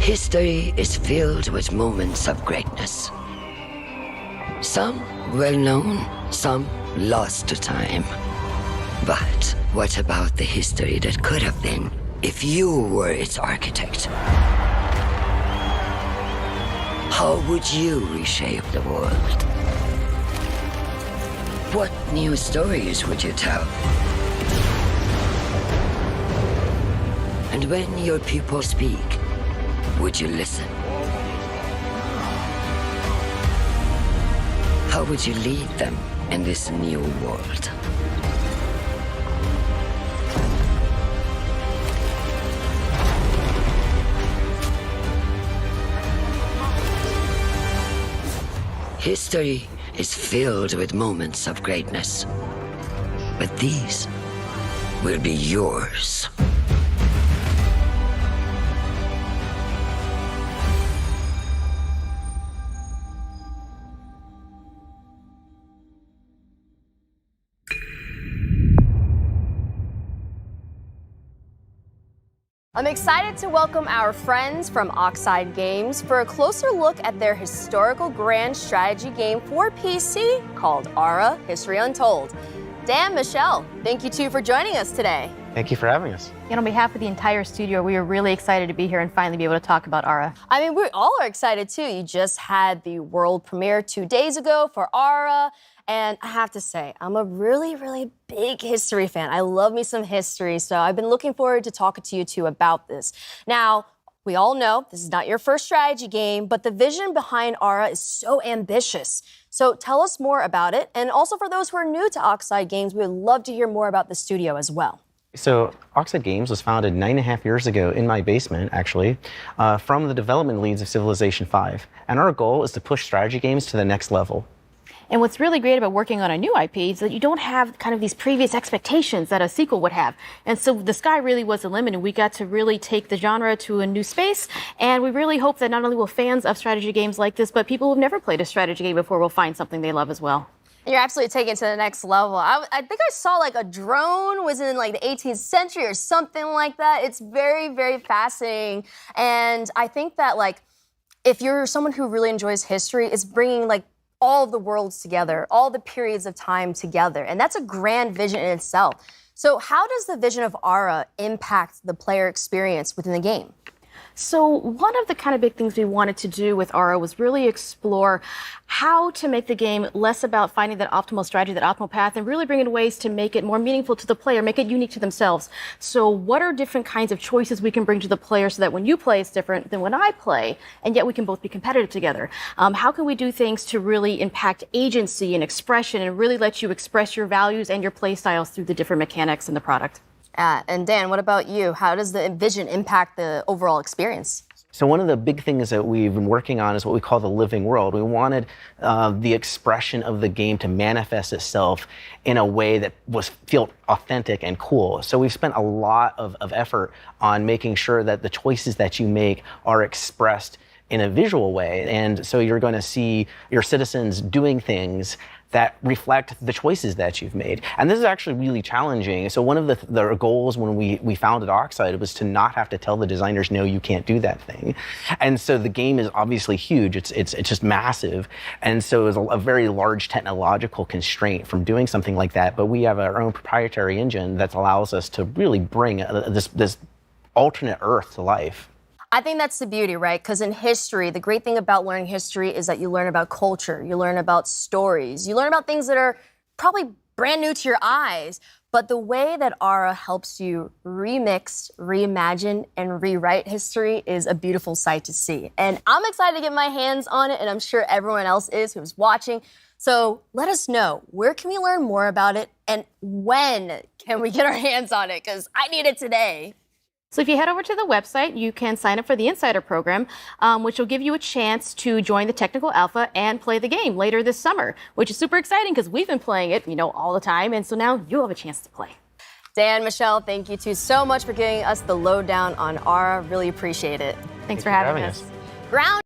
History is filled with moments of greatness. Some well-known, some lost to time. But what about the history that could have been if you were its architect? How would you reshape the world? What new stories would you tell? And when your people speak, would you listen? How would you lead them in this new world? History is filled with moments of greatness, but these will be yours. I'm excited to welcome our friends from Oxide Games for a closer look at their historical grand strategy game for PC called Aura: History Untold. Dan, Michelle, thank you two for joining us today. Thank you for having us. And on behalf of the entire studio, we are really excited to be here and finally be able to talk about Aura. I mean, we all are excited too. You just had the world premiere 2 days ago for Aura. And I have to say, I'm a really, really big history fan. I love me some history, so I've been looking forward to talking to you two about this. Now, we all know this is not your first strategy game, but the vision behind Aura is so ambitious. So tell us more about it. And also for those who are new to Oxide Games, we would love to hear more about the studio as well. So Oxide Games was founded 9.5 years ago in my basement, actually, from the development leads of Civilization V. And our goal is to push strategy games to the next level. And what's really great about working on a new IP is that you don't have kind of these previous expectations that a sequel would have. And so the sky really was the limit, and we got to really take the genre to a new space. And we really hope that not only will fans of strategy games like this, but people who've never played a strategy game before will find something they love as well. You're absolutely taking it to the next level. I think I saw like a drone was in like the 18th century or something like that. It's very, very fascinating. And I think that like if you're someone who really enjoys history, it's bringing like all of the worlds together, all the periods of time together. And that's a grand vision in itself. So how does the vision of Aura impact the player experience within the game? So one of the kind of big things we wanted to do with Aura was really explore how to make the game less about finding that optimal strategy, that optimal path, and really bring in ways to make it more meaningful to the player, make it unique to themselves. So what are different kinds of choices we can bring to the player so that when you play, it's different than when I play, and yet we can both be competitive together? How can we do things to really impact agency and expression and really let you express your values and your play styles through the different mechanics in the product? And Dan, what about you? How does the vision impact the overall experience? So one of the big things that we've been working on is what we call the living world. We wanted the expression of the game to manifest itself in a way that felt authentic and cool. So we've spent a lot of effort on making sure that the choices that you make are expressed in a visual way. And so you're going to see your citizens doing things that reflect the choices that you've made. And this is actually really challenging. So one of the goals when we founded Oxide was to not have to tell the designers, no, you can't do that thing. And so the game is obviously huge. It's just massive. And so it was a very large technological constraint from doing something like that. But we have our own proprietary engine that allows us to really bring this alternate Earth to life. I think that's the beauty, right? Because in history, the great thing about learning history is that you learn about culture, you learn about stories, you learn about things that are probably brand new to your eyes. But the way that Aura helps you remix, reimagine, and rewrite history is a beautiful sight to see. And I'm excited to get my hands on it, and I'm sure everyone else is who's watching. So let us know, where can we learn more about it, and when can we get our hands on it? Because I need it today. So if you head over to the website, you can sign up for the Insider program, which will give you a chance to join the technical alpha and play the game later this summer, which is super exciting because we've been playing it, all the time. And so now you have a chance to play. Dan, Michelle, thank you two so much for giving us the lowdown on Aura. Really appreciate it. Thanks for having us. Ground